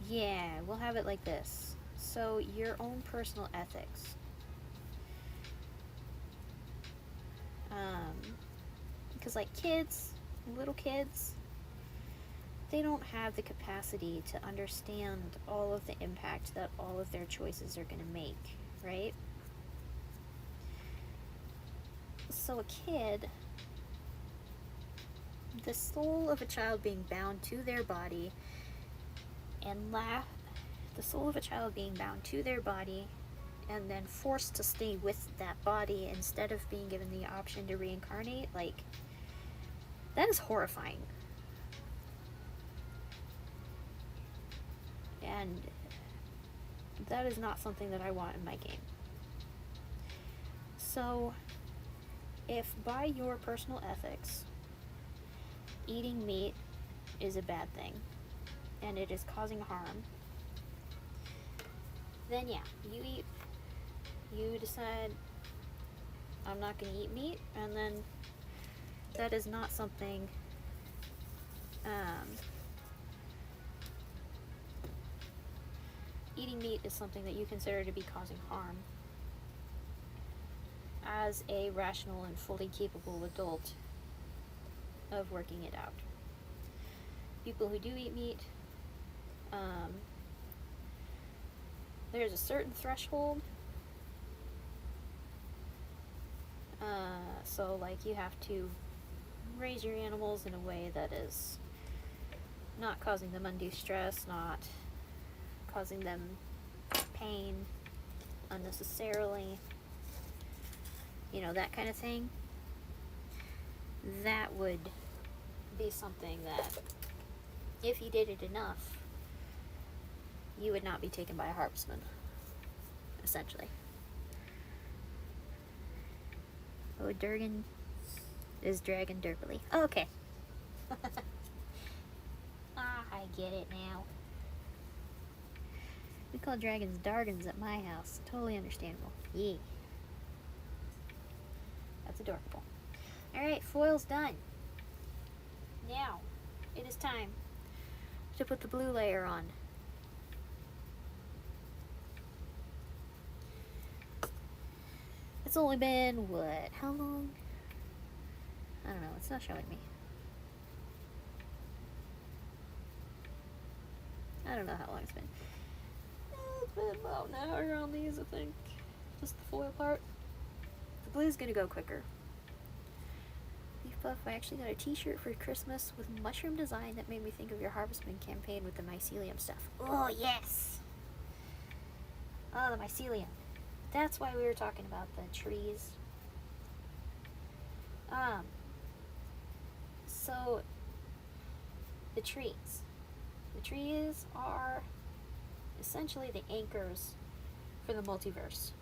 Yeah, we'll have it like this. So, your own personal ethics. Because, like, little kids, they don't have the capacity to understand all of the impact that all of their choices are going to make, right? So, a kid, the soul of a child being bound to their body and the soul of a child being bound to their body and then forced to stay with that body instead of being given the option to reincarnate, like, that is horrifying. And that is not something that I want in my game. So, if by your personal ethics, eating meat is a bad thing and it is causing harm, then yeah, you decide, I'm not going to eat meat, and then that is not something eating meat is something that you consider to be causing harm as a rational and fully capable adult of working it out. People who do eat meat, there's a certain threshold. So, like, you have to raise your animals in a way that is not causing them undue stress, not causing them pain unnecessarily, that kind of thing. That would be something that, if you did it enough, you would not be taken by a harvestman, essentially. Oh, Durgan is Dragon Derpily. Oh, okay. I get it now. We call dragons Dargans at my house. Totally understandable. Yeah. That's adorable. Alright, foil's done. Now, it is time to put the blue layer on. It's only been, what, how long? I don't know, it's not showing me. I don't know how long it's been. It's been about an hour on these, I think. Just the foil part. The blue's gonna go quicker. Beef Buff, I actually got a t-shirt for Christmas with mushroom design that made me think of your Harvestman campaign with the mycelium stuff. Oh, yes! Oh, the mycelium. That's why we were talking about the trees. So, the trees. The trees are essentially the anchors for the multiverse,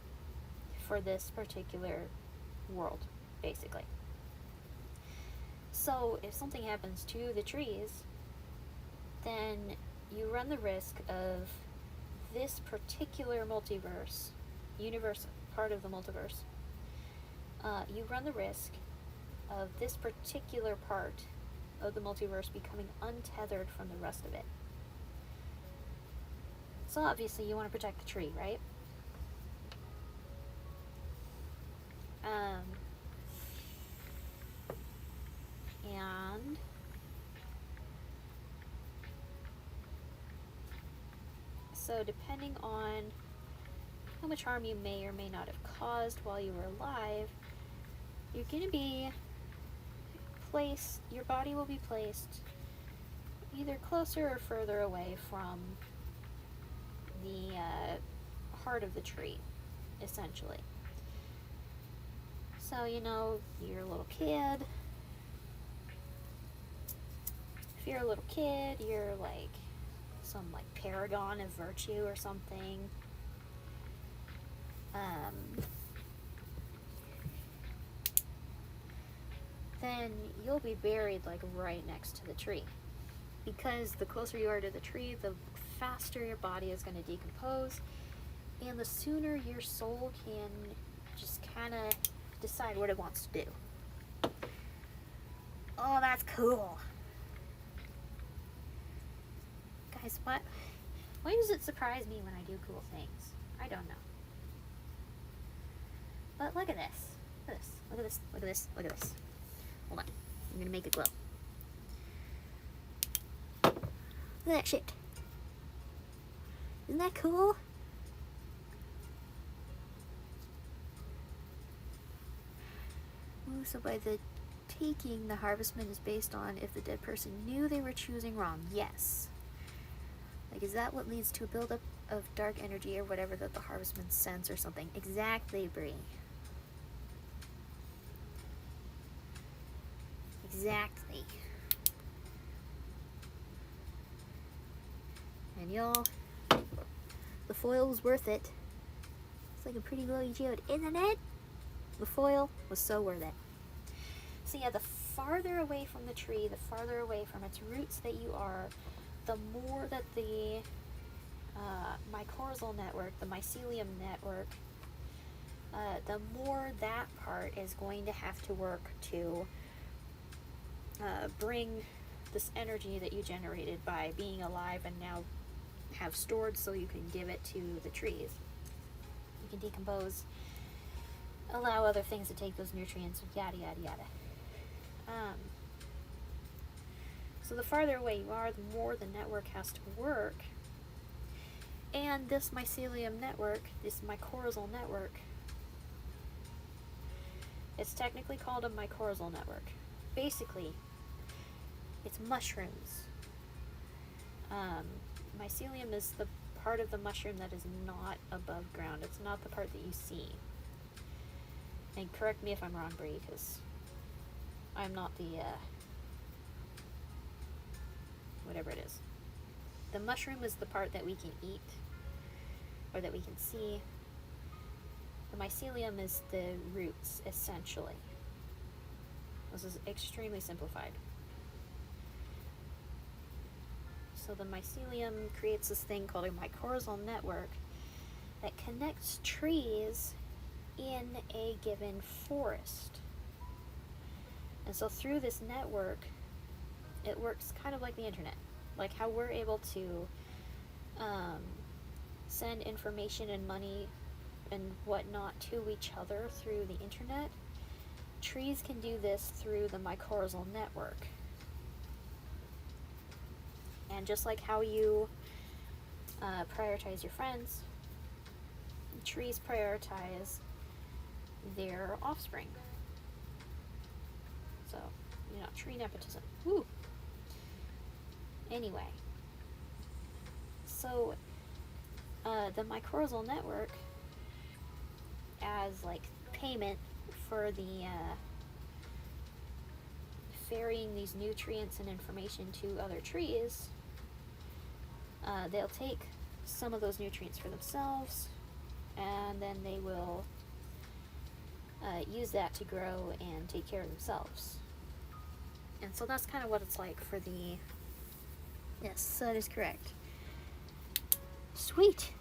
for this particular world, basically. So, if something happens to the trees, then you run the risk of this particular universe, part of the multiverse, you run the risk of this particular part of the multiverse becoming untethered from the rest of it. So obviously you want to protect the tree, right? And so depending on how much harm you may or may not have caused while you were alive, you're going to be placed, your body will be placed either closer or further away from the heart of the tree, essentially. So, you're a little kid. If you're a little kid, you're like some like paragon of virtue or something. Then you'll be buried like right next to the tree. Because the closer you are to the tree, the faster your body is going to decompose, and the sooner your soul can just kind of decide what it wants to do. Oh, that's cool. Guys, Why does it surprise me when I do cool things? I don't know. But look at this. Look at this. Look at this. Look at this. Look at this. Hold on. I'm gonna make it glow. Look at that shit. Isn't that cool? Ooh, so by the taking, the harvestman is based on if the dead person knew they were choosing wrong. Yes. Like, is that what leads to a buildup of dark energy or whatever that the harvestman sense or something? Exactly, Bree. Exactly. And y'all, the foil was worth it. It's like a pretty glowy geode, isn't it? The foil was so worth it. So yeah, the farther away from the tree, the farther away from its roots that you are, the more that the mycorrhizal network, the mycelium network, the more that part is going to have to work to bring this energy that you generated by being alive and now have stored so you can give it to the trees. You can decompose, allow other things to take those nutrients, yada yada yada. So the farther away you are, the more the network has to work. And this mycelium network, this mycorrhizal network, it's technically called a mycorrhizal network. Basically, it's mushrooms. Mycelium is the part of the mushroom that is not above ground. It's not the part that you see. And correct me if I'm wrong, Bree, because I'm not the, whatever it is. The mushroom is the part that we can eat, or that we can see. The mycelium is the roots, essentially. This is extremely simplified. So the mycelium creates this thing called a mycorrhizal network that connects trees in a given forest. And so through this network, it works kind of like the internet. Like how we're able to send information and money and whatnot to each other through the internet. Trees can do this through the mycorrhizal network. And just like how you prioritize your friends, trees prioritize their offspring. So, you know, tree nepotism. Woo! Anyway, so the mycorrhizal network, as like payment for the ferrying these nutrients and information to other trees, they'll take some of those nutrients for themselves, and then they will use that to grow and take care of themselves. And so that's kind of what it's like for the... Yes, that is correct. Sweet!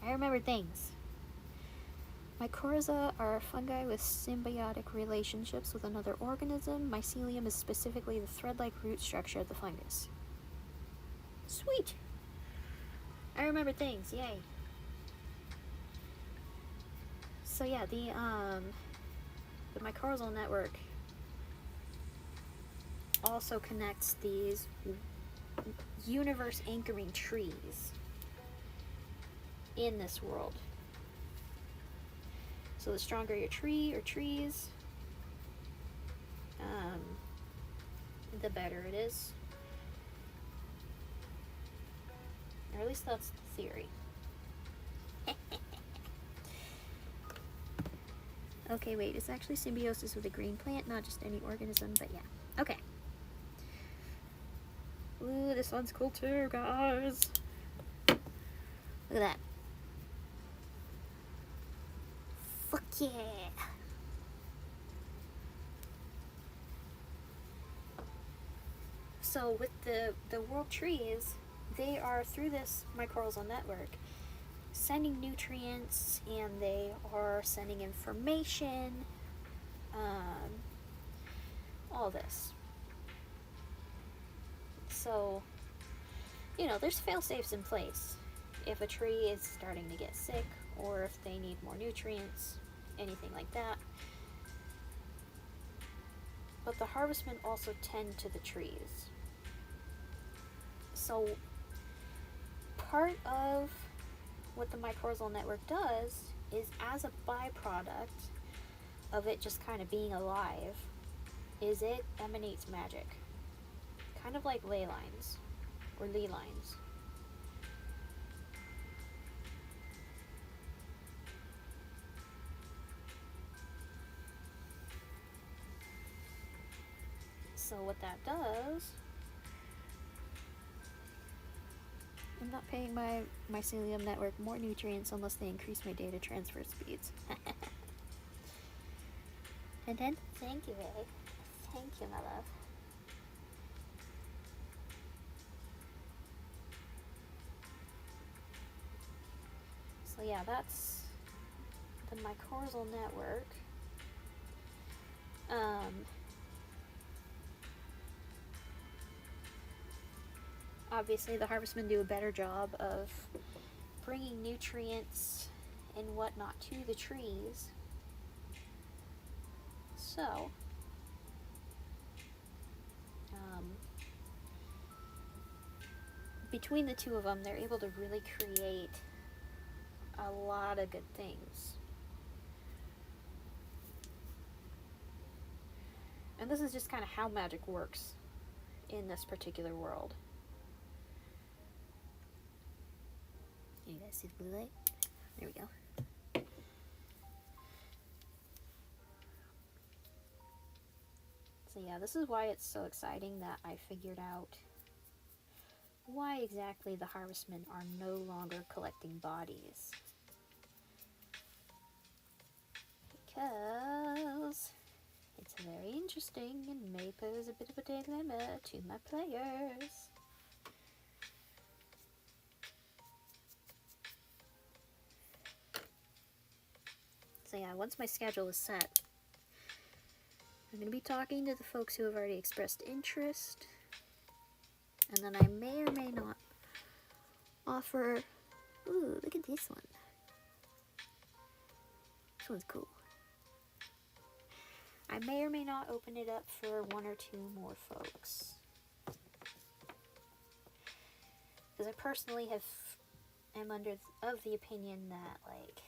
I remember things. Mycorrhiza are fungi with symbiotic relationships with another organism. Mycelium is specifically the thread-like root structure of the fungus. Sweet! I remember things, yay. So yeah, the mycorrhizal network also connects these universe anchoring trees in this world. So the stronger your tree or trees, the better it is. Or at least that's the theory. Okay, wait, it's actually symbiosis with a green plant, not just any organism, but yeah. Okay. Ooh, this one's cool too, guys. Look at that. Fuck yeah. So with the world trees, they are through this mycorrhizal network sending nutrients, and they are sending information, all this. So, you know, there's fail-safes in place. if a tree is starting to get sick or if they need more nutrients, anything like that. But the harvestmen also tend to the trees. So part of what the mycorrhizal network does is, as a byproduct of it just kind of being alive, is it emanates magic. Kind of like ley lines or ley lines. So what that does, I'm not paying my mycelium network more nutrients unless they increase my data transfer speeds. And then, thank you, Ray. Thank you, my love. So yeah, that's the mycorrhizal network. Obviously, the harvestmen do a better job of bringing nutrients and whatnot to the trees. So, between the two of them, they're able to really create a lot of good things. And this is just kind of how magic works in this particular world. You guys see the blue light? There we go. So yeah, this is why it's so exciting that I figured out why exactly the harvestmen are no longer collecting bodies. Because it's very interesting and may pose a bit of a dilemma to my players. So yeah, once my schedule is set, I'm going to be talking to the folks who have already expressed interest, and then I may or may not offer... Ooh, look at this one. This one's cool. I may or may not open it up for one or two more folks. Because I personally am of the opinion that, like,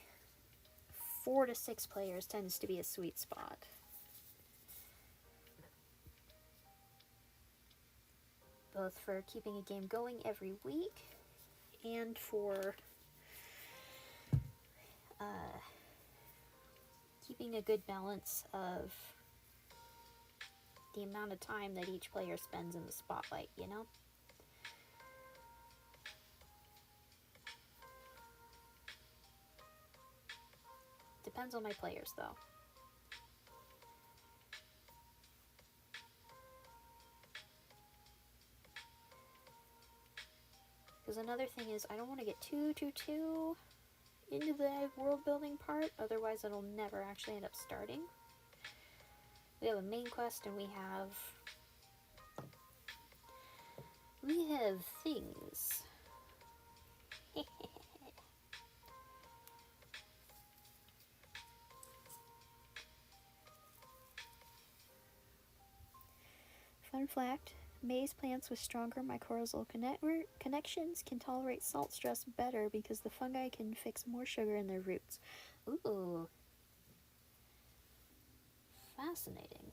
4 to 6 players tends to be a sweet spot. Both for keeping a game going every week and for keeping a good balance of the amount of time that each player spends in the spotlight, you know? Depends on my players, though. Because another thing is, I don't want to get too into the world building part, otherwise it'll never actually end up starting. We have a main quest and we have things. Fun fact, maize plants with stronger mycorrhizal connections can tolerate salt stress better because the fungi can fix more sugar in their roots. Ooh. Fascinating.